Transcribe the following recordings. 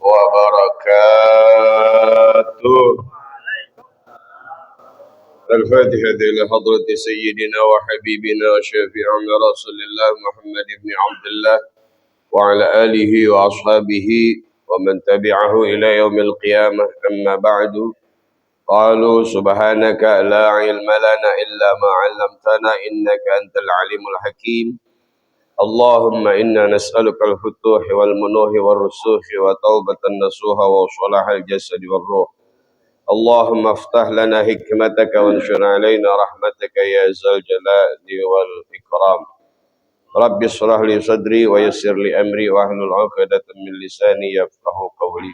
وبركاته. الفاتحة إلى حضرة سيدنا وحبيبنا وشفيعنا رسول الله محمد بن عبد الله وعلى آله وأصحابه ومن تبعه إلى يوم القيامة. أما بعد، قالوا سبحانك لا علم لنا إلا ما علمتنا إنك أنت العليم الحكيم. اللهم إنا نسألك الفتوح والمنوح والرسوخ وتوبة النصوح وصلاح الجسد والروح. اللهم افتح لنا حكمتك وانشر علينا رحمتك يا ذا الجلال والإكرام. رب اشرح لي صدري ويسر لي أمري واحلل عقدة من لساني يفقهوا قولي.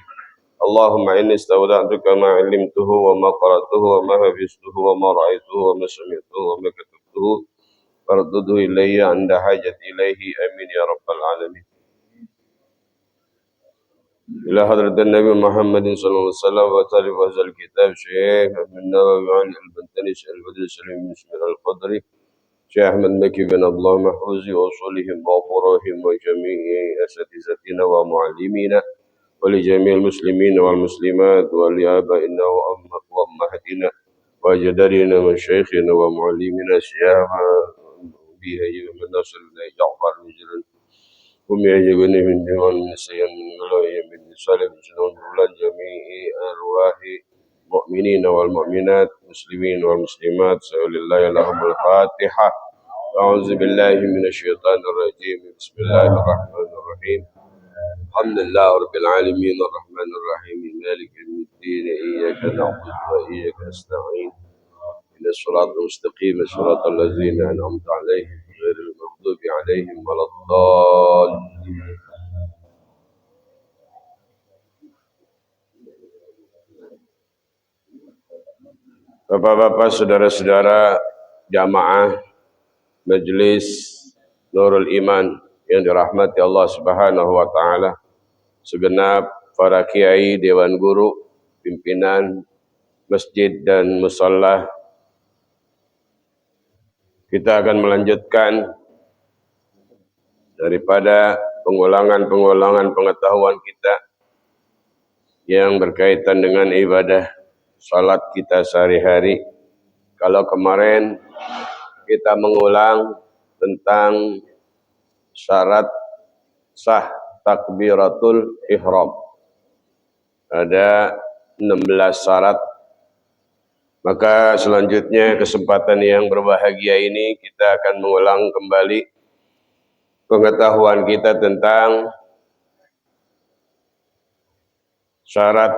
اللهم إني استودعتك ما علمته وما قرأته وما حفظته وما رأيته وما سمعته وما كتبته فردده إلي عند حاجة إليه. آمين يا رب العالمين. إلى حضرة النبي محمد صلى الله عليه وسلم وطالب هذا الكتاب شيخ من النووي عن البنتني البدر سليم بن القدري شيخ أحمد مكي بن الله محفوظي وأصولهم وفروعهم وجميع أساتذتنا ومعلمينا ولجميع المسلمين والمسلمات ولآبائنا وأمهاتنا وأجدادنا ومشايخنا ومعلمينا شيخ بها من نصر جعفر مجرد هم يعجبني من ديوان النسيان من غلاية من صالح جنون ولاد جميع أرواح المؤمنين والمؤمنات مسلمين والمسلمات سأل الله لهم الفاتحة. أعوذ بالله من الشيطان الرجيم. بسم الله الرحمن الرحيم. الحمد لله رب العالمين الرحمن الرحيم مالك يوم الدين إياك نعبد وإياك نستعين إن الصراط المستقيم صراط الذين أنعمت عليهم غير المغضوب عليهم ولا الضالين. Bapak-bapak, saudara-saudara jamaah Majelis Nurul Iman yang dirahmati Allah Subhanahu wa taala, segenap para kiai, dewan guru, pimpinan masjid dan musalla, kita akan melanjutkan daripada pengulangan pengetahuan kita yang berkaitan dengan ibadah salat kita sehari-hari. Kalau kemarin kita mengulang tentang syarat sah takbiratul ihram, ada 16 syarat. Maka selanjutnya kesempatan yang berbahagia ini kita akan mengulang kembali pengetahuan kita tentang syarat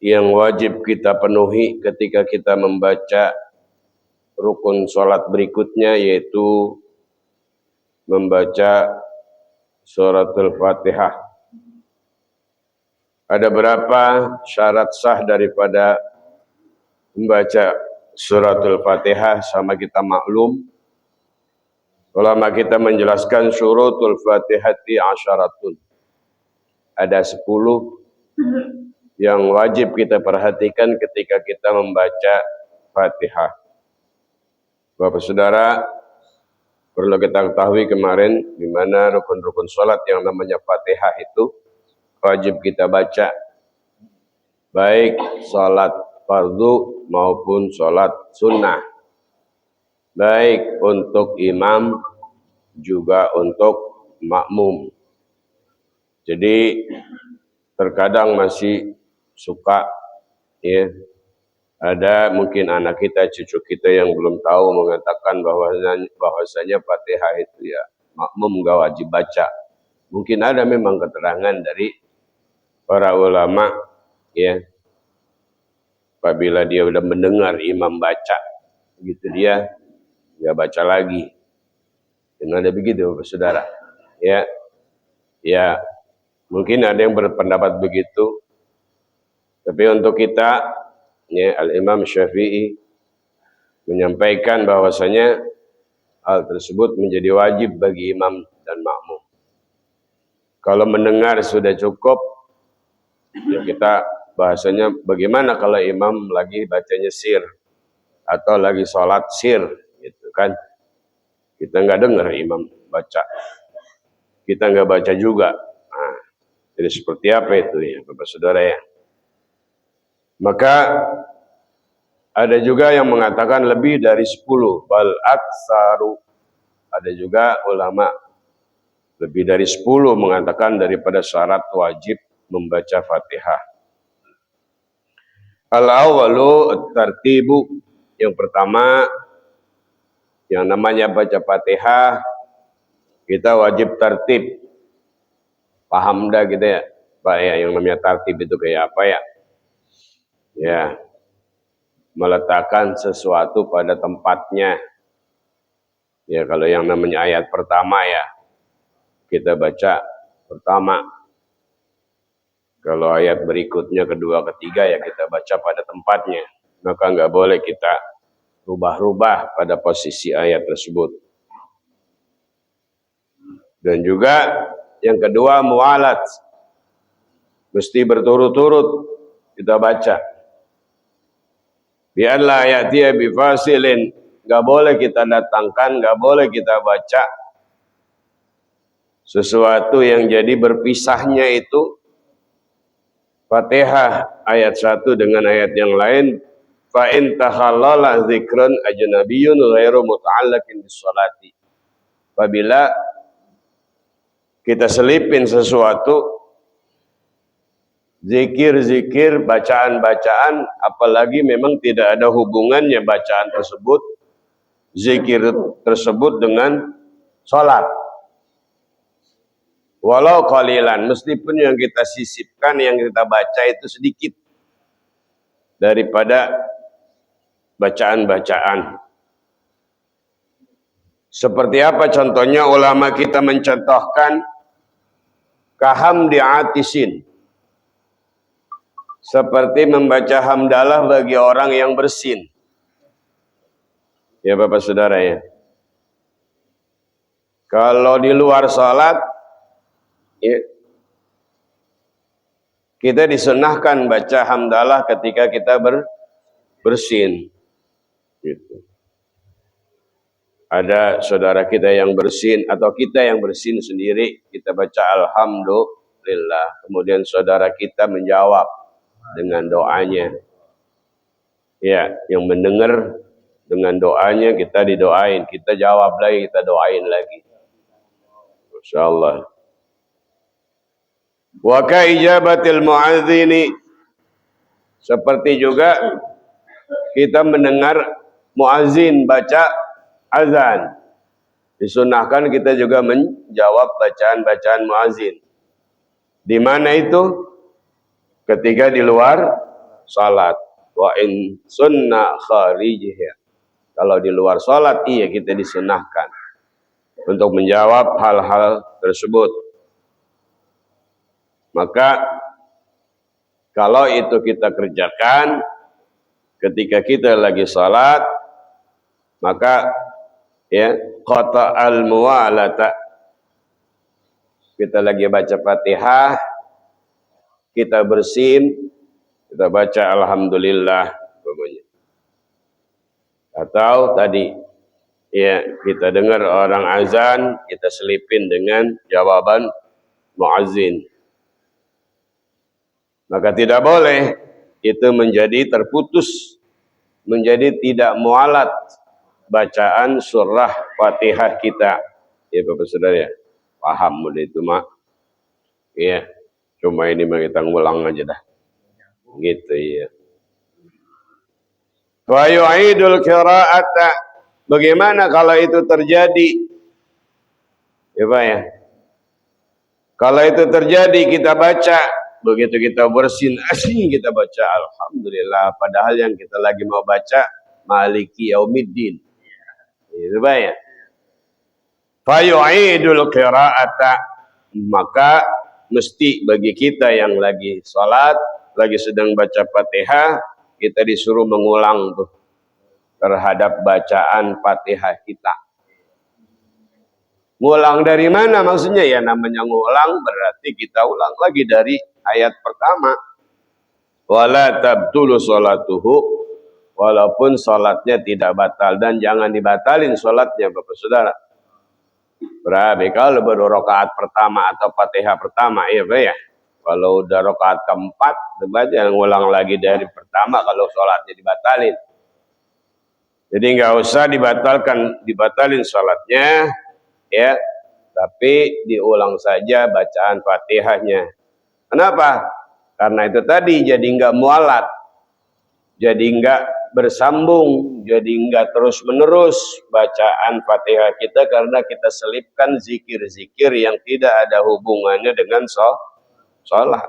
yang wajib kita penuhi ketika kita membaca rukun sholat berikutnya, yaitu membaca suratul Fatihah. Ada berapa syarat sah daripada membaca suratul Fatihah? Sama kita maklum, ulama kita menjelaskan syurutul Fatihati asyaratun. Ada 10 yang wajib kita perhatikan ketika kita membaca Fatihah. Bapak saudara, perlu kita ketahui kemarin di mana rukun-rukun salat yang namanya Fatihah itu wajib kita baca, baik salat fardu maupun salat sunnah, baik untuk imam juga untuk makmum. Jadi terkadang masih suka ya, ada mungkin anak kita, cucu kita yang belum tahu mengatakan bahwasanya Fatihah itu ya makmum gak wajib baca. Mungkin ada memang keterangan dari para ulama ya, apabila dia sudah mendengar imam baca begitu dia nggak baca lagi. Dan ada begitu Bapak saudara ya. Ya mungkin ada yang berpendapat begitu, tapi untuk kita ya, Al-Imam Syafi'i menyampaikan bahwasanya hal tersebut menjadi wajib bagi imam dan makmum. Kalau mendengar sudah cukup, ya kita bahasanya bagaimana kalau imam lagi bacanya sir atau lagi sholat sir, gitu kan? Kita nggak dengar imam baca, kita nggak baca juga. Nah, Jadi seperti apa itu ya Bapak Saudara ya? Maka ada juga yang mengatakan lebih dari 10, bal aksaru. Ada juga ulama lebih dari 10 mengatakan daripada syarat wajib membaca Fatihah. Al-awwalu tartibu. Yang pertama, yang namanya baca Fatihah, kita wajib tertib. Paham dah gitu ya, Pak ya, yang namanya tertib itu kayak apa ya? Ya, meletakkan sesuatu pada tempatnya. Ya, kalau yang namanya ayat pertama ya, kita baca pertama. Kalau ayat berikutnya, kedua, ketiga ya kita baca pada tempatnya. Maka nggak boleh kita rubah-rubah pada posisi ayat tersebut. Dan juga yang kedua mualat. Mesti berturut-turut kita baca. Biarlah ayat dia bifasilin. Nggak boleh kita datangkan, nggak boleh kita baca sesuatu yang jadi berpisahnya itu Fatihah ayat 1 dengan ayat yang lain. Fa in takhallala dzikran ajnabiyyun ghairu muta'allaqin bis-sholati. Apabila kita selipin sesuatu zikir-zikir, bacaan-bacaan, apalagi memang tidak ada hubungannya bacaan tersebut, zikir tersebut dengan sholat. Walau qalilan, meskipun yang kita sisipkan, yang kita baca itu sedikit daripada bacaan-bacaan. Seperti apa contohnya? Ulama kita mencontohkan kahamdi atisin, seperti membaca hamdalah bagi orang yang bersin. Ya Bapak Saudara ya. Kalau di luar salat ya, kita disunahkan baca hamdalah ketika kita bersin. Gitu. Ada saudara kita yang bersin atau kita yang bersin sendiri, kita baca alhamdulillah. Kemudian saudara kita menjawab dengan doanya. Ya, yang mendengar dengan doanya, kita didoain, kita jawab lagi, kita doain lagi. Masya Allah. Wa ka ijabatil muadzini, seperti juga kita mendengar muazzin baca azan, disunahkan kita juga menjawab bacaan-bacaan muazzin. Di mana itu? Ketika di luar salat. Wa in sunna kharijihya. Kalau di luar salat iya kita disunahkan untuk menjawab hal-hal tersebut. Maka kalau itu kita kerjakan ketika kita lagi salat, maka ya qata al-muwalata, kita lagi baca Fatihah, kita bersin, kita baca alhamdulillah pokoknya. Atau tadi ya kita dengar orang azan, kita selipin dengan jawaban muazzin. Maka tidak boleh itu menjadi terputus, menjadi tidak mualat bacaan surah Fatihah kita. Ya Bapak Saudara ya, paham udah itu mak. Iya, cuma ini mah kita ngulang aja dah. Gitu ya. Wa yu'idul qira'ata. Bagaimana kalau itu terjadi? Ya Pak ya. Kalau itu terjadi kita baca, begitu kita bersin asing kita baca alhamdulillah, padahal yang kita lagi mau baca Maliki Yaumiddin. Itu Pak ya. Fa yu'idul qira'ata, maka mesti bagi kita yang lagi salat, lagi sedang baca Fatihah, kita disuruh mengulang tuh terhadap bacaan Fatihah kita. Ngulang dari mana maksudnya? Ya namanya ngulang berarti kita ulang lagi dari ayat pertama. Wala tabtulu sholatuhu, walaupun salatnya tidak batal, dan jangan dibatalin salatnya Bapak Saudara. Berarti kalau baru rakaat pertama atau Fatihah pertama ya Pak ya, Kalau udah rakaat keempat, jangan ngulang lagi dari pertama kalau sholatnya dibatalin. Jadi nggak usah dibatalin sholatnya, ya. Tapi diulang saja bacaan Fatihahnya. Kenapa? Karena itu tadi jadi nggak mualat, jadi nggak bersambung, jadi nggak terus menerus bacaan Fatihah kita karena kita selipkan zikir-zikir yang tidak ada hubungannya dengan sholat.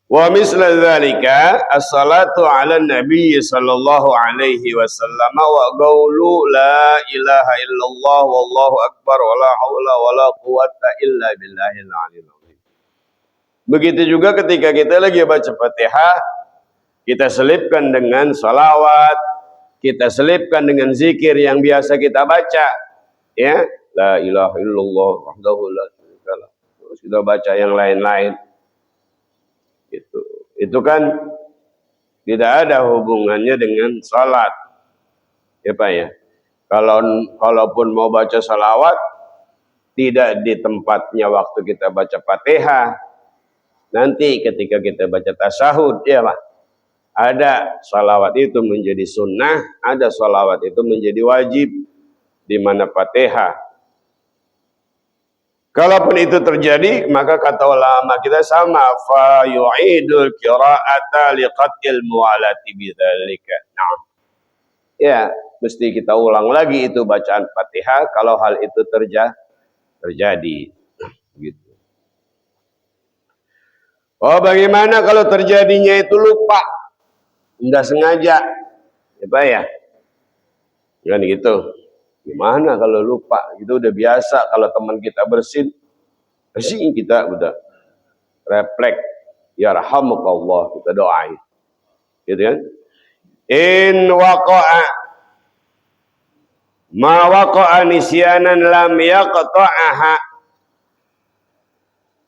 Wa misla dzalika as-salatu 'ala nabi sallallahu alaihi wasallam wa qaulu la ilaha illallah wallahu akbar wa la haula wa la quwata illa billahil aliyil azim. Begitu juga ketika kita lagi baca Fatihah, kita selipkan dengan salawat, kita selipkan dengan zikir yang biasa kita baca, ya, la ilaha illallah wahdahu la syarikalah. Terus kita baca yang lain-lain. Itu kan tidak ada hubungannya dengan salat, ya Pak ya. Kalaupun mau baca salawat, tidak di tempatnya waktu kita baca Fatihah. Nanti ketika kita baca tasyahud, ya Pak, ada salawat itu menjadi sunnah, ada salawat itu menjadi wajib, di mana Fatihah. Kalaupun itu terjadi, maka kata ulama kita sama, fa yu'idul qira'ata liqatil mu'alati bidzalika. Nah, ya, mesti kita ulang lagi itu bacaan Fatihah kalau hal itu terjadi. Gitu. Oh, bagaimana kalau terjadinya itu lupa, enggak sengaja, ya Pak ya? Kan gitu. Gimana kalau lupa? Itu udah biasa kalau teman kita bersin kita udah refleks, yarhamukallah, kita doain. Gitu kan? In waqa'a ma waqa'a nisyanan lam yaqta'aha.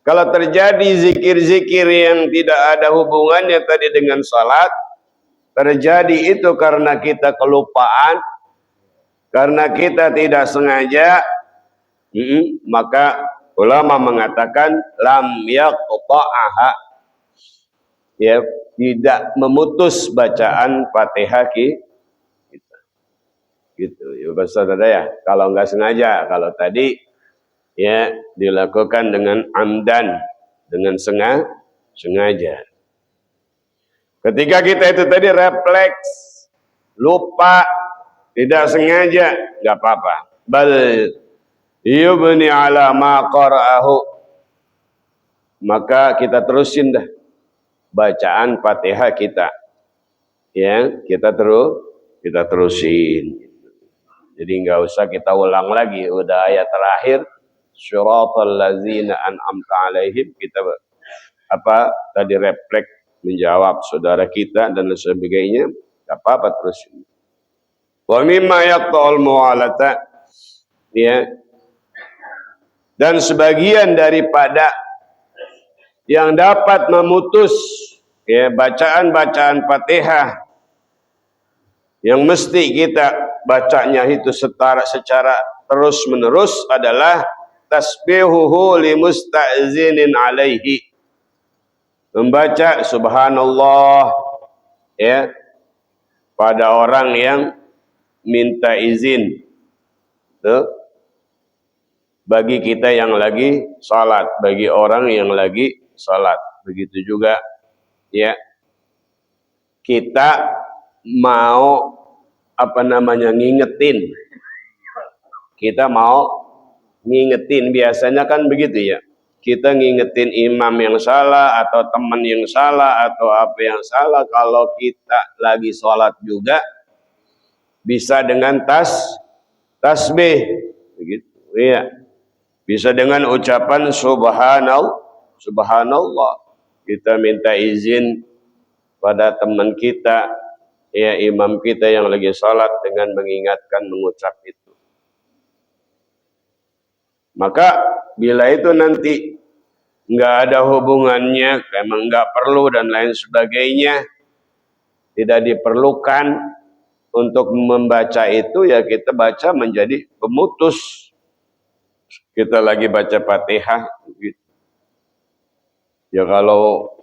Kalau terjadi zikir-zikir yang tidak ada hubungannya tadi dengan salat, terjadi itu karena kita kelupaan, karena kita tidak sengaja, maka ulama mengatakan lam yaqta'aha, ya, tidak memutus bacaan Fatihah kita. Gitu ya saudara ya. Kalau nggak sengaja, kalau tadi ya dilakukan dengan amdan, dengan sengaja. Ketika kita itu tadi refleks, lupa, tidak sengaja, nggak apa-apa. Bal yubni ala ma qara'ahu. Maka kita terusin dah bacaan Fatihah kita. Ya, kita terusin. Jadi nggak usah kita ulang lagi, udah ayat terakhir syiratal ladzina an'amta alaihim, kita tadi refleks menjawab saudara kita dan sebagainya, enggak apa-apa terusin. Wa mimma yaqta'ul mu'alata, ya, dan sebagian daripada yang dapat memutus, ya, bacaan-bacaan Fatihah yang mesti kita bacanya itu secara terus menerus adalah tasbihuhu limusta'zinin alaihi, membaca subhanallah, ya, pada orang yang minta izin tuh, bagi kita yang lagi salat, bagi orang yang lagi salat. Begitu juga, ya, kita mau ngingetin, kita mau ngingetin, biasanya kan begitu ya, kita ngingetin imam yang salah atau teman yang salah atau apa yang salah. Kalau kita lagi sholat juga bisa dengan tasbih, begitu ya, bisa dengan ucapan subhanallah. Kita minta izin pada teman kita, ya, imam kita yang lagi sholat, dengan mengingatkan, mengucap itu. Maka bila itu nanti nggak ada hubungannya, memang nggak perlu dan lain sebagainya, tidak diperlukan untuk membaca itu, ya kita baca menjadi pemutus. Kita lagi baca Fatihah, gitu. Ya kalau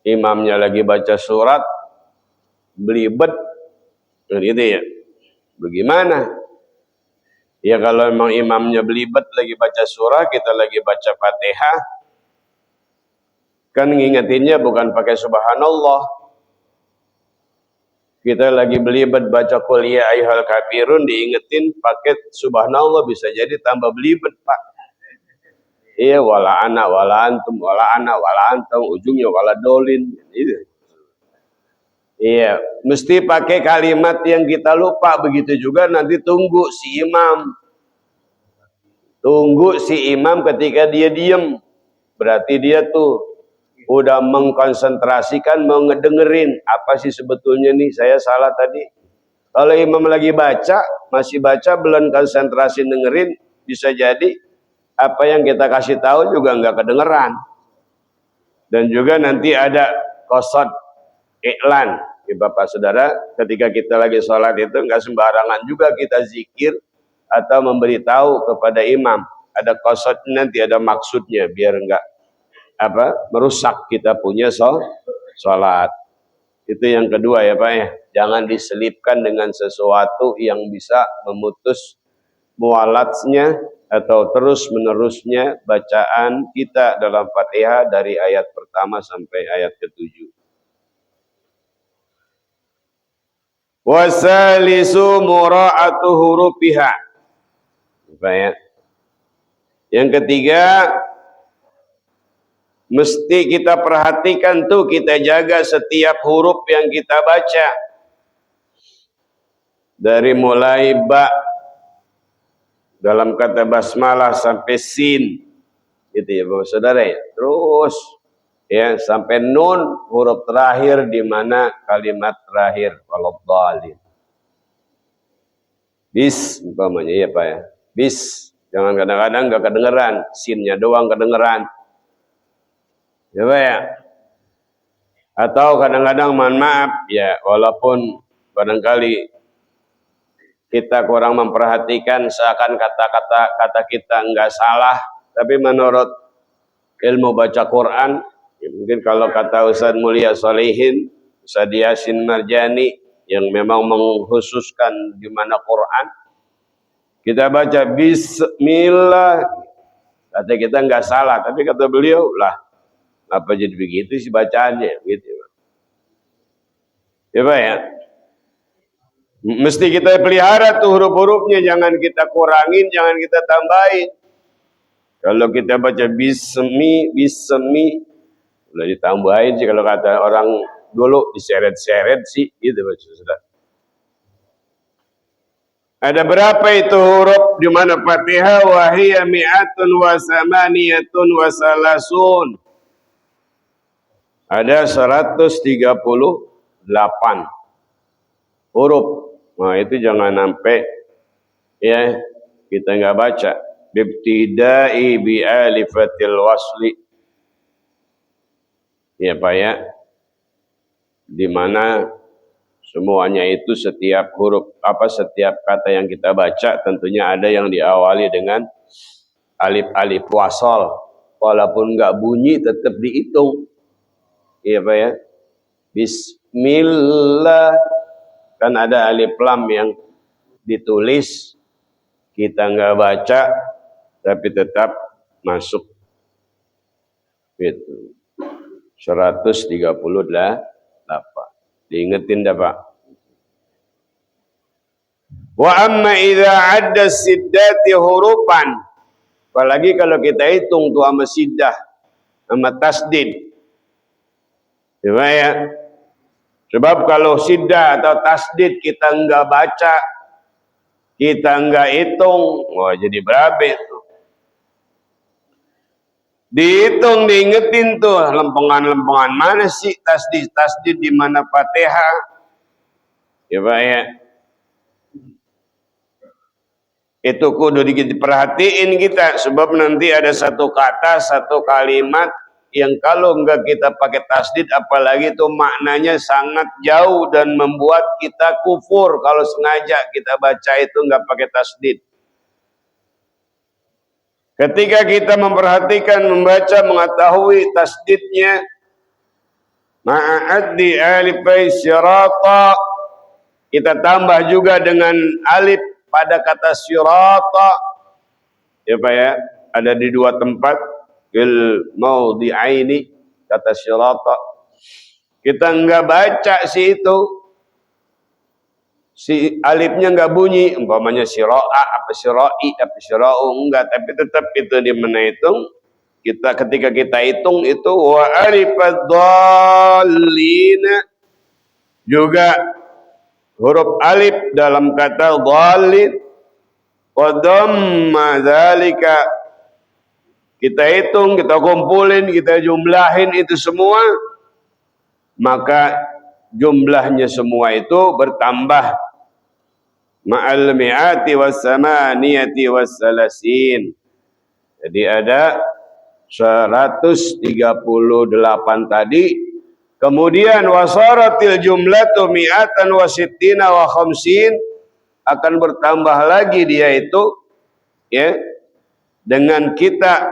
imamnya lagi baca surat belibet gitu ya, bagaimana? Ya kalau memang imamnya belibet lagi baca surah, kita lagi baca Fatihah, kan ngingetinnya bukan pakai subhanallah. Kita lagi belibet baca qul ya ayyuhal kafirun, diingetin pakai subhanallah, bisa jadi tambah belibet, Pak. Iya, wala ana wala antum wala ana wala antum, ujungnya wala dolin gitu. Iya, mesti pakai kalimat yang kita lupa. Begitu juga nanti tunggu si imam. Tunggu si imam ketika dia diem. Berarti dia tuh udah mengkonsentrasikan, mau ngedengerin. Apa sih sebetulnya nih, saya salah tadi. Kalau imam lagi baca, masih baca, belum konsentrasi dengerin, bisa jadi apa yang kita kasih tahu juga nggak kedengeran. Dan juga nanti ada qasad iklan. Ya, Bapak Saudara, ketika kita lagi sholat itu nggak sembarangan juga kita zikir atau memberitahu kepada imam. Ada qasad, nanti ada maksudnya, biar nggak merusak kita punya sholat. Itu yang kedua ya Pak ya. Jangan diselipkan dengan sesuatu yang bisa memutus mualatnya atau terus menerusnya bacaan kita dalam Fatihah dari ayat pertama sampai ayat ke-7. Wasalisu mura'atu hurufiha. Ya. Yang ketiga, mesti kita perhatikan tuh, kita jaga setiap huruf yang kita baca. Dari mulai ba dalam kata basmalah sampai sin. Gitu ya Bapak Saudara ya. Terus ya sampai nun, huruf terakhir di mana kalimat terakhir waladhdallin. Bis umpamanya ya Pak ya. Bis, jangan kadang-kadang enggak kedengeran, sinnya doang kedengeran. Ya Pak ya. Atau kadang-kadang mohon maaf ya, walaupun barangkali kita kurang memperhatikan, seakan kata-kata kita enggak salah, tapi menurut ilmu baca Quran, ya mungkin kalau kata Ustaz Mulia Solihin, Ustaz Yasin Marjani yang memang mengkhususkan di mana Quran, kita baca bismillah, kata kita enggak salah, tapi kata beliau lah, apa jadi begitu sih bacaannya, gitu. Ya Pak ya. Mesti kita pelihara tuh huruf-hurufnya, jangan kita kurangin, jangan kita tambahin. Kalau kita baca bismi, udah ditambahin sih, kalau kata orang dulu diseret-seret sih, gitu Pak Saudara. Ada berapa itu huruf di mana Fatihah? Wahiyya mi'atun wa samaniyatun wa salasun. Ada 138 huruf. Nah itu jangan sampai ya kita nggak baca. Bibtidai bi alifatil wasli. Ya Pak ya. Di mana semuanya itu setiap huruf setiap kata yang kita baca tentunya ada yang diawali dengan alif wasal. Walaupun nggak bunyi tetap dihitung. Iya Pak ya. Bismillah. Kan ada alif lam yang ditulis, kita nggak baca, tapi tetap masuk. Itu 138. Diingetin dah Pak. Wa amma idza adda siddati hurufan. Apalagi kalau kita hitung tuh sama siddah, sama tasdid. Ya. Sebab kalau siddah atau tasdid kita enggak baca, kita enggak hitung, wah jadi berabe tuh. Dihitung, diingetin tuh, lempengan-lempengan mana sih tasdid di mana Fatihah. Ya Pak ya. Itu kudu diperhatiin kita, sebab nanti ada satu kata, satu kalimat yang kalau enggak kita pakai tasdid, apalagi itu maknanya sangat jauh dan membuat kita kufur kalau sengaja kita baca itu enggak pakai tasdid. Ketika kita memperhatikan, membaca, mengetahui tasdidnya, ma'addi alifai sirata, kita tambah juga dengan alif pada kata sirata, ya Pak ya, ada di dua tempat, fil maudhi'aini kata sirata. Kita enggak baca si alifnya enggak bunyi, umpamanya siro'a, apa siro'i, apa sira'u, enggak, tapi tetap itu di mana hitung. Ketika kita hitung itu wa alifad dhallina, juga huruf alif dalam kata dhallin, wa dhamma dzalika, kita hitung, kita kumpulin, kita jumlahin itu semua, maka jumlahnya semua itu bertambah ma'al mi'ati was samaniyati was salasin. Jadi ada 138 tadi, kemudian wasaratil jumlatu mi'atan wa sittina wa khamsin, akan bertambah lagi dia itu ya dengan kita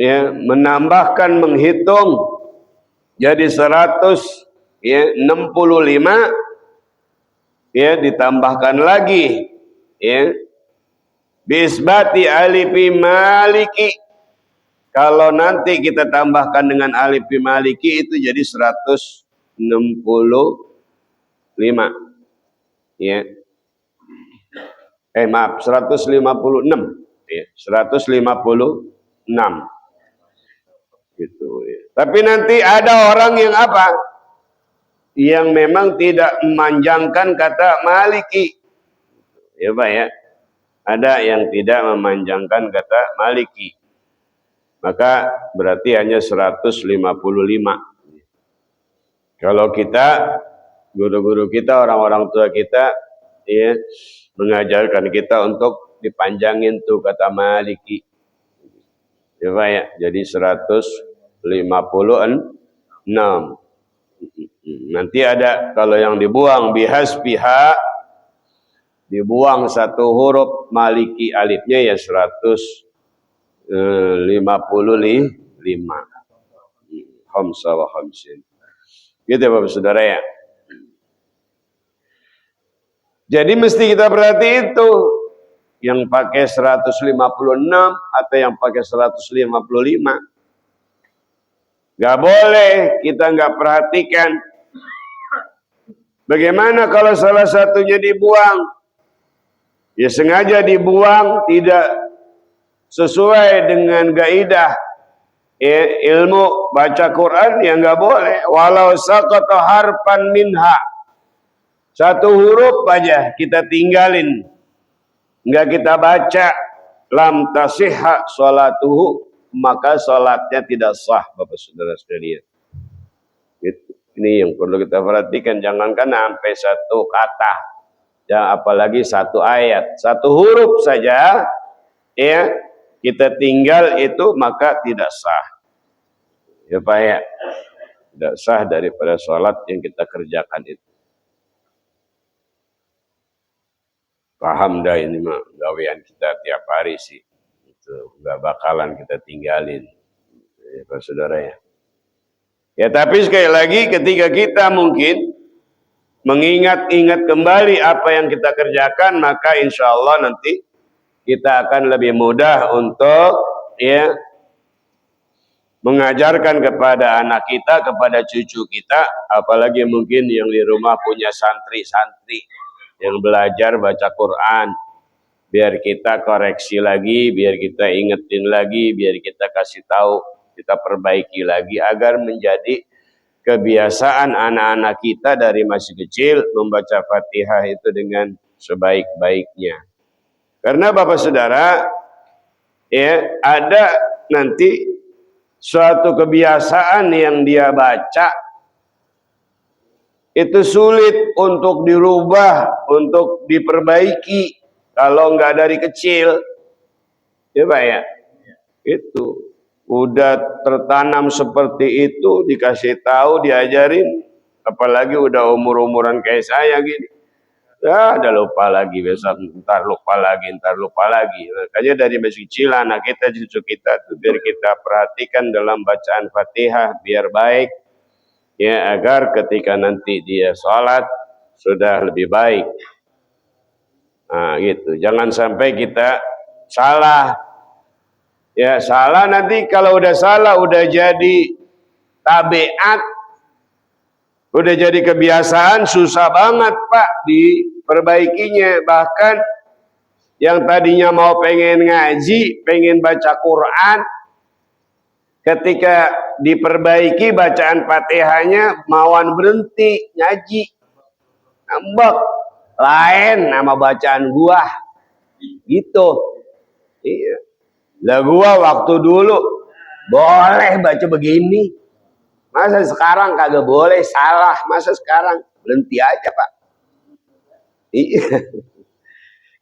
ya menambahkan, menghitung jadi 165 ya, ditambahkan lagi ya bisbati alifi maliki. Kalau nanti kita tambahkan dengan alifi maliki itu jadi 165 ya. Maaf, 156 ya, 156 gitu ya. Tapi nanti ada orang yang apa? Yang memang tidak memanjangkan kata maliki. Ya Pak ya. Ada yang tidak memanjangkan kata maliki. Maka berarti hanya 155. Kalau kita, guru-guru kita, orang-orang tua kita ya mengajarkan kita untuk dipanjangin tuh kata maliki. Ya Pak ya, jadi 156. Nanti ada kalau yang dibuang bihasbiha, dibuang satu huruf maliki alifnya ya 155. Khamsa wa khamsin. Gitu Bapak Saudara ya. Jadi mesti kita perhati itu. Yang pakai 156 atau yang pakai 155. Gak boleh kita gak perhatikan. Bagaimana kalau salah satunya dibuang? Ya sengaja dibuang, tidak sesuai dengan kaidah ilmu baca Quran, yang gak boleh. Walau saqata harfan minha, satu huruf aja kita tinggalin, enggak kita baca, lam tasihha sholatuhu, maka sholatnya tidak sah Bapak Saudara sekalian. Ini yang perlu kita perhatikan, jangankan sampai satu kata, ya apalagi satu ayat, satu huruf saja ya kita tinggal itu maka tidak sah. Ya Pak ya, tidak sah daripada sholat yang kita kerjakan itu. Paham dah ini mah gawean kita tiap hari sih. Itu enggak bakalan kita tinggalin. Ya Pak Saudara ya. Ya tapi sekali lagi ketika kita mungkin mengingat-ingat kembali apa yang kita kerjakan, maka insya Allah nanti kita akan lebih mudah untuk ya mengajarkan kepada anak kita, kepada cucu kita, apalagi mungkin yang di rumah punya santri-santri yang belajar baca Quran, biar kita koreksi lagi, biar kita ingetin lagi, biar kita kasih tahu, kita perbaiki lagi agar menjadi kebiasaan anak-anak kita dari masih kecil membaca Fatihah itu dengan sebaik-baiknya. Karena Bapak Saudara ya ada nanti suatu kebiasaan yang dia baca itu sulit untuk dirubah, untuk diperbaiki kalau enggak dari kecil. Ya Pak ya. Itu udah tertanam seperti itu, dikasih tahu, diajarin, apalagi udah umur-umuran kayak saya gini. Ya, udah lupa lagi besok, ntar lupa lagi, ntar lupa lagi. Makanya dari masih kecil anak kita, cucu kita tuh biar kita perhatikan dalam bacaan Fatihah biar baik, ya agar ketika nanti dia sholat sudah lebih baik. Nah, gitu. Jangan sampai kita salah. Ya, salah nanti kalau udah salah udah jadi tabiat, udah jadi kebiasaan, susah banget Pak diperbaikinya. Bahkan yang tadinya mau pengen ngaji, pengen baca Quran, ketika diperbaiki bacaan Fatihahnya mawan berhenti ngaji, ngambek, lain nama bacaan gua, gitu. Iya. Lah gua waktu dulu boleh baca begini, masa sekarang kagak boleh, salah, masa sekarang berhenti aja Pak. Iya.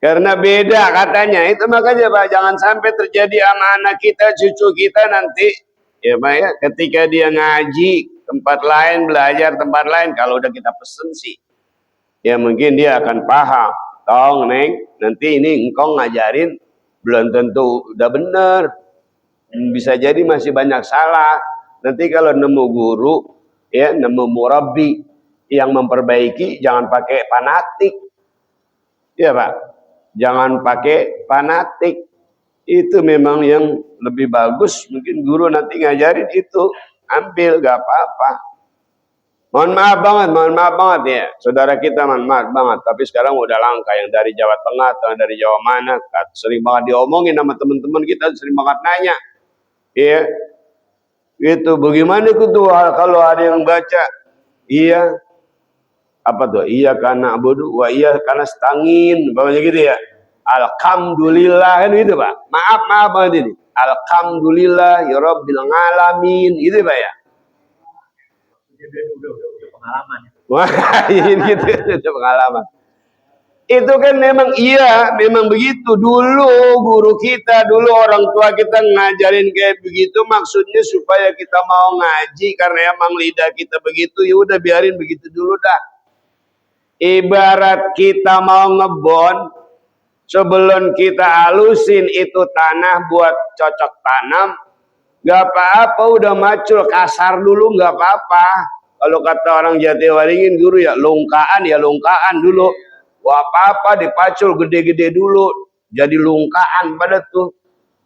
Karena beda katanya, itu makanya Pak, jangan sampai terjadi sama anak kita, cucu kita nanti, ya Pak ya, ketika dia ngaji tempat lain, belajar tempat lain, kalau udah kita pesen sih, ya mungkin dia akan paham. Tong Neng, nanti ini engkau ngajarin belum tentu udah bener, bisa jadi masih banyak salah. Nanti kalau nemu guru, ya nemu murabbi yang memperbaiki, jangan pakai fanatik, ya Pak. Jangan pakai fanatik. Itu memang yang lebih bagus. Mungkin guru nanti ngajarin itu, ambil, gak apa-apa. Mohon maaf banget ya. Saudara kita mohon maaf banget. Tapi sekarang udah langka. Yang dari Jawa Tengah atau dari Jawa mana. Sering banget diomongin sama teman-teman kita. Sering banget nanya. Iya. Gitu. Bagaimana itu tuh kalau ada yang baca. Iya. Apa tuh? Iya karena abudu. Wa iya karena setangin. Bapaknya gitu ya. Alhamdulillah. Kan itu Pak. Maaf banget ini. Alhamdulillah. Ya Rabbil Alamin. Itu Pak ya. Udah pengalaman. Wah, ini gitu, udah pengalaman. Itu kan memang iya, memang begitu. Dulu guru kita, dulu orang tua kita ngajarin kayak begitu, maksudnya supaya kita mau ngaji karena emang lidah kita begitu, ya udah biarin begitu dulu dah. Ibarat kita mau ngebon, sebelum kita halusin itu tanah buat cocok tanam, gak apa-apa, udah macul, kasar dulu gak apa-apa. Kalau kata orang Jatiwaringin guru ya lungkaan dulu. Wah apa-apa dipacul gede-gede dulu. Jadi lungkaan pada tuh.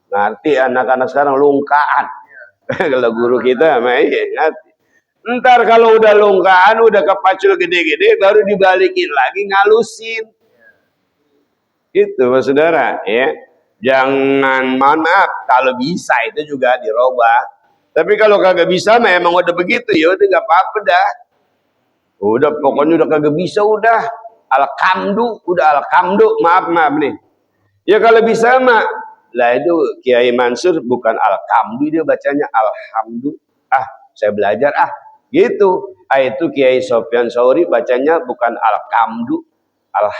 Ngerti anak-anak sekarang lungkaan. Kalau guru kita ngerti. Ntar kalau udah lungkaan, udah kepacul gede-gede, baru dibalikin lagi ngalusin. Gitu saudara ya. Jangan, mohon maaf, kalau bisa itu juga dirubah. Tapi kalau kagak bisa memang udah begitu, ya udah nggak apa-apa dah. Udah pokoknya udah kagak bisa udah. Alhamdulillah, maaf nih. Ya kalau bisa mah, lah itu Kiai Mansur bukan alhamdulillah, dia bacanya alhamdulillah. Saya belajar gitu. Itu Kiai Sofyan Sauri bacanya bukan alhamdulillah,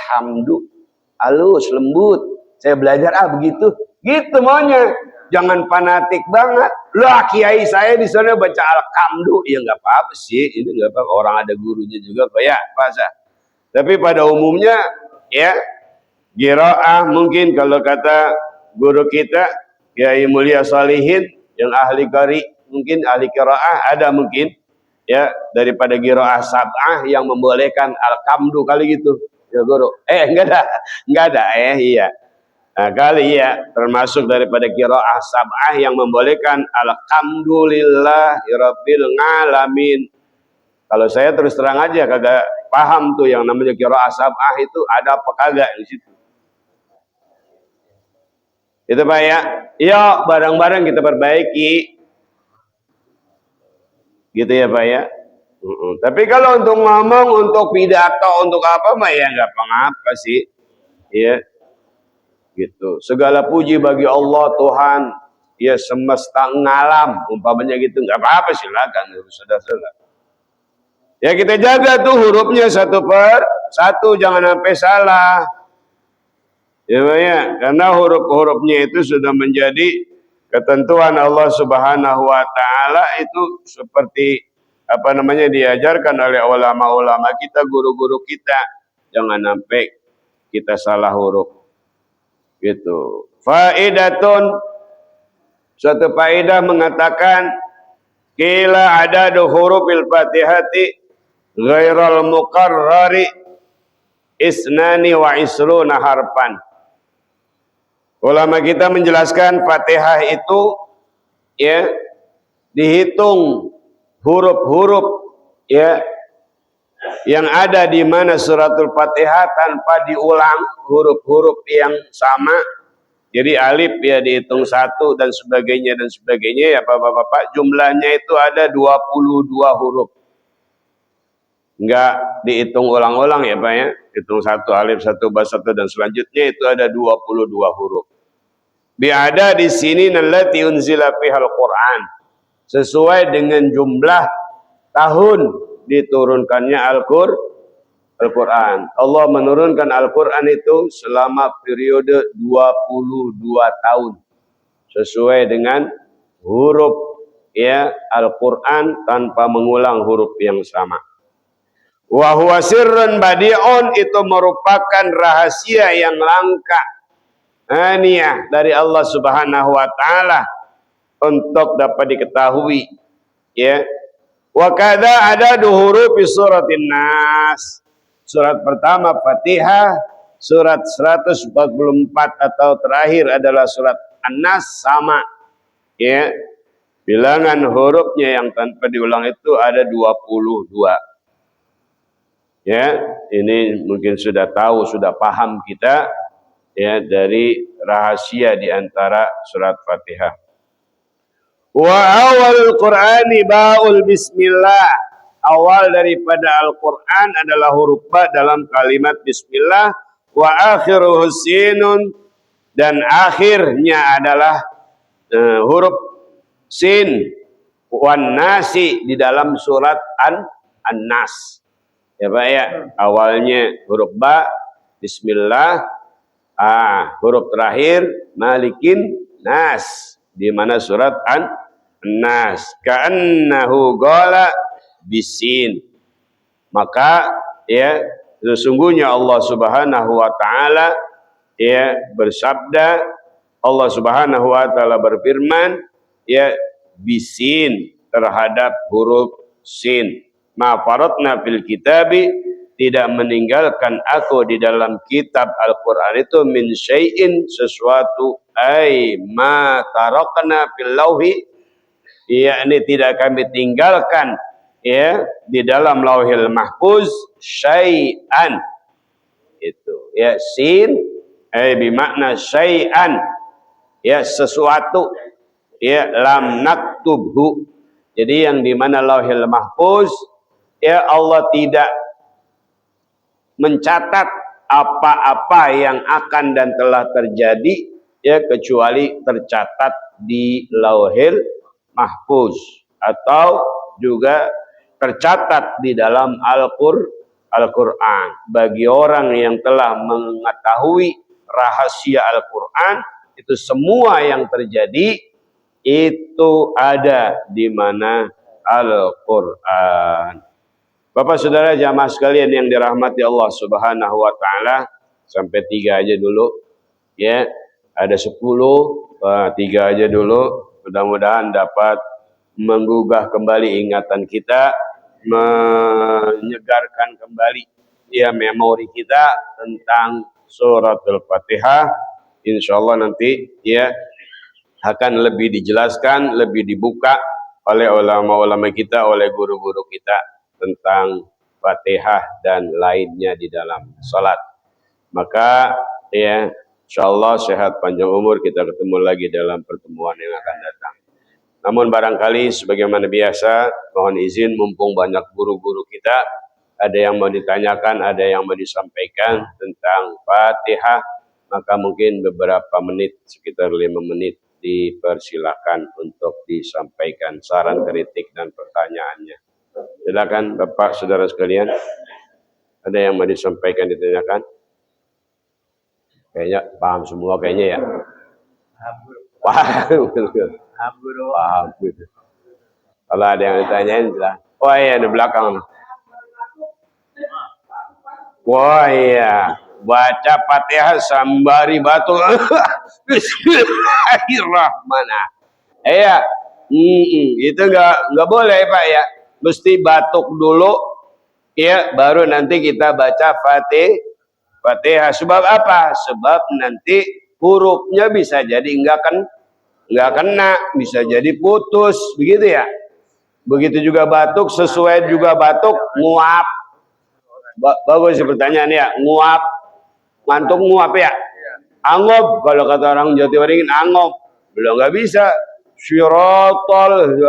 halus lembut. Saya belajar begitu. Gitu maunya. Jangan fanatik banget. Lah kiai saya di sana baca alhamdulillah. Ya nggak apa-apa sih. Ini nggak apa-apa. Orang ada gurunya juga Pak ya. Tapi pada umumnya ya qiraah mungkin kalau kata guru kita Kiai Mulia Salihin yang ahli qari, mungkin ahli qiraah ada mungkin ya daripada qiraah sab'ah yang membolehkan alhamdulillah kali gitu. Ya guru. Enggak ada. Iya. Nah, kali ya termasuk daripada qiraah sab'ah yang membolehkan alhamdulillahirabbil alamin. Kalau saya terus terang aja kagak paham tuh yang namanya qiraah sab'ah itu ada apa kagak di situ. Itu Pak ya. Yuk bareng-bareng kita perbaiki. Gitu ya Pak ya. Tapi kalau untuk ngomong, untuk pidato, untuk apa mah ya nggak apa-apa sih. Iya. Gitu. Segala puji bagi Allah Tuhan, ya semesta ngalam, umpamanya gitu, nggak apa-apa silakan, saudara-saudara. Ya kita jaga tuh hurufnya satu per satu, jangan sampai salah. Ya, ya. Karena huruf-hurufnya itu sudah menjadi ketentuan Allah Subhanahu Wa Taala, itu seperti apa namanya diajarkan oleh ulama-ulama kita, guru-guru kita. Jangan sampai kita salah huruf. Gitu. Faidatun, suatu faedah mengatakan kila adadu hurufil Fatihati ghairal muqarrari isnani wa isruna harfan. Ulama kita menjelaskan Fatihah itu ya dihitung huruf-huruf ya yang ada di mana suratul Fatihah tanpa diulang huruf-huruf yang sama. Jadi alif ya dihitung 1 dan sebagainya ya Bapak-bapak, jumlahnya itu ada 22 huruf. Enggak dihitung ulang-ulang ya Pak ya. Hitung 1 alif, 1 ba, 1 dan selanjutnya itu ada 22 huruf. Biada di sini allati unzila fihal Quran. Sesuai dengan jumlah tahun diturunkannya Al-Quran. Allah menurunkan Al-Quran itu selama periode 22 tahun. Sesuai dengan huruf ya Al-Quran tanpa mengulang huruf yang sama. Wa huwa sirrun badi'un, itu merupakan rahasia yang langka. Aniyah dari Allah Subhanahu wa taala untuk dapat diketahui ya. Wa kadza adadu hurufi suratin Nas. Surat pertama Fatihah, surat 144 atau terakhir adalah surat An-Nas sama ya. Bilangan hurufnya yang tanpa diulang itu ada 22. Ya, ini mungkin sudah tahu, sudah paham kita ya dari rahasia di antara surat Fatihah. Wa awal Qur'ani ba'ul bismillah. Awal daripada Al-Qur'an adalah huruf ba dalam kalimat bismillah, wa akhiruhu sinun, dan akhirnya adalah huruf sin, wan nasi di dalam surat An-Nas. Ya Pak ya, awalnya huruf ba, bismillah, huruf terakhir malikin nas, di mana surat An-Nas. Ka'annahu qala bisin. Maka ya sesungguhnya Allah Subhanahu wa taala ya bersabda, Allah Subhanahu wa taala berfirman ya bisin terhadap huruf sin. Ma faratna fil kitabi, tidak meninggalkan aku di dalam kitab Al-Quran itu min syai'in, sesuatu, ay ma tarakna fil lauhi, yakni tidak kami tinggalkan ya di dalam lauhil mahfuz syai'an. Itu ya sin ay bimakna syai'an ya sesuatu ya lam naktubhu. Jadi yang di mana lauhil mahfuz ya Allah tidak mencatat apa-apa yang akan dan telah terjadi ya kecuali tercatat di lauhil mahfuz atau juga tercatat di dalam Al-Quran. Bagi orang yang telah mengetahui rahasia Al-Quran, itu semua yang terjadi itu ada di mana Al-Quran. Bapak saudara jamaah sekalian yang dirahmati Allah Subhanahu wa taala, sampai 3 aja dulu. Ya, ada 10, 3 aja dulu. Mudah-mudahan dapat menggugah kembali ingatan kita, menyegarkan kembali ya memori kita tentang suratul Fatihah. Insyaallah nanti ya akan lebih dijelaskan, lebih dibuka oleh ulama-ulama kita, oleh guru-guru kita tentang Fatihah dan lainnya di dalam salat. Maka ya insyaallah sehat panjang umur, kita ketemu lagi dalam pertemuan yang akan datang. Namun barangkali sebagaimana biasa, mohon izin mumpung banyak guru-guru kita, ada yang mau ditanyakan, ada yang mau disampaikan tentang Fatihah, maka mungkin beberapa menit, sekitar 5 menit dipersilakan untuk disampaikan saran, kritik dan pertanyaannya. Silakan Bapak saudara sekalian, ada yang mau disampaikan, ditanyakan? Kayaknya paham semua kayaknya ya. Paham. Paham. Kalau ada yang ditanyain silahkan. Oh iya di belakang. Wah iya, baca Fatihah sambari batuk. Bismillahirrahmanirrahim. Iya, itu nggak boleh Pak ya. Mesti batuk dulu, ya baru nanti kita baca Fatihah. Sebab apa? Sebab nanti hurufnya bisa jadi nggak kena, bisa jadi putus, begitu ya. Begitu juga batuk, sesuai juga batuk, nguap. Bagus pertanyaan ya, nguap, ngantuk nguap ya. Angop, kalau kata orang Jawa Timur ingin angop, belum nggak bisa. Syirotol,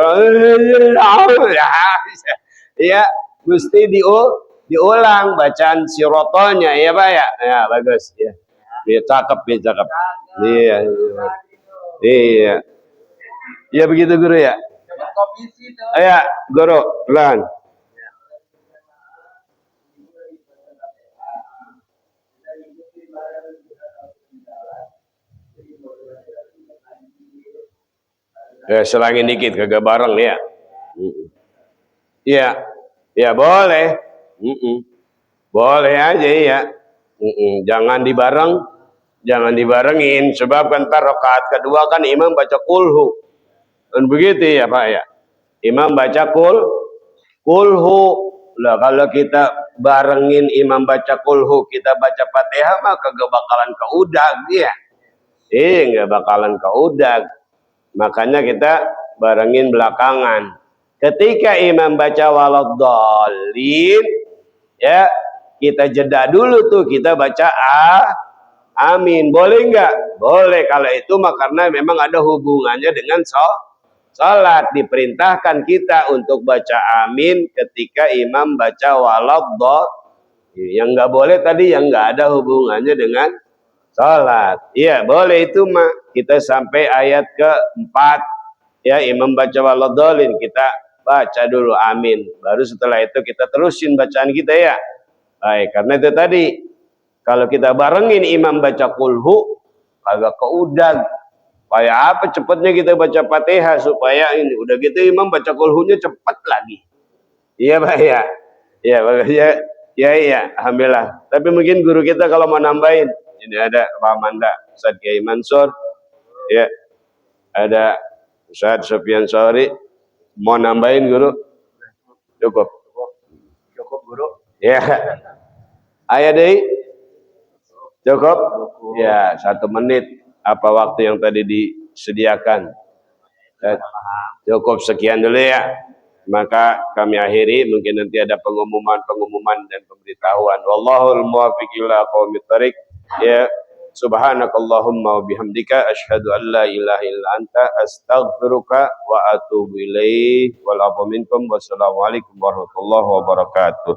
ya, mesti diulang bacaan sirotolnya ya Pak ya. Ya bagus ya. Dia cakep, dia cakep. Iya, iya, iya begitu guru ya. Ya guru, pelan. Selangin dikit kagak bareng ya. Iya, ya boleh. Boleh aja ya. Jangan dibarengin. Sebab kan ntar rakaat kedua kan imam baca kulhu. Dan begitu ya Pak ya. Imam baca kulhu. Lah kalau kita barengin imam baca kulhu, kita baca Fatihah mah kagak bakalan keudag ya. Nggak bakalan keudag. Makanya kita barengin belakangan. Ketika imam baca waladdallin, ya kita jeda dulu tuh, kita baca amin. Boleh nggak? Boleh. Kalau itu mah karena memang ada hubungannya dengan salat. Diperintahkan kita untuk baca amin ketika imam baca waladdallin. Yang nggak boleh tadi yang nggak ada hubungannya dengan salat. Iya, boleh itu mah. Kita sampai ayat keempat. Ya, imam baca waladdallin, kita baca dulu amin. Baru setelah itu kita terusin bacaan kita ya. Baik, karena itu tadi kalau kita barengin imam baca kulhu agak keudag. Supaya apa cepatnya kita baca Fatihah supaya ini udah gitu imam baca kulhunya cepat lagi. Iya Pak ya. Iya bagus ya. Iya, alhamdulillah. Tapi mungkin guru kita kalau mau nambahin, ini ada Pak Manda, Ustaz Kiai Mansur, ya, ada Ustaz Sofyan Sauri, mau nambahin guru? Cukup guru. Ya, ayah deh, cukup. Ya, 1 menit. Apa waktu yang tadi disediakan? Cukup sekian dulu ya. Maka kami akhiri, mungkin nanti ada pengumuman dan pemberitahuan. Wallahul muwaffiq ila aqwamit thoriq. Ya, subhanakallahumma wa bihamdika asyhadu an la ilaha illa anta astaghfiruka wa atubu ilaik. Wal afu minkum. Wassalamualaikum warahmatullahi wabarakatuh.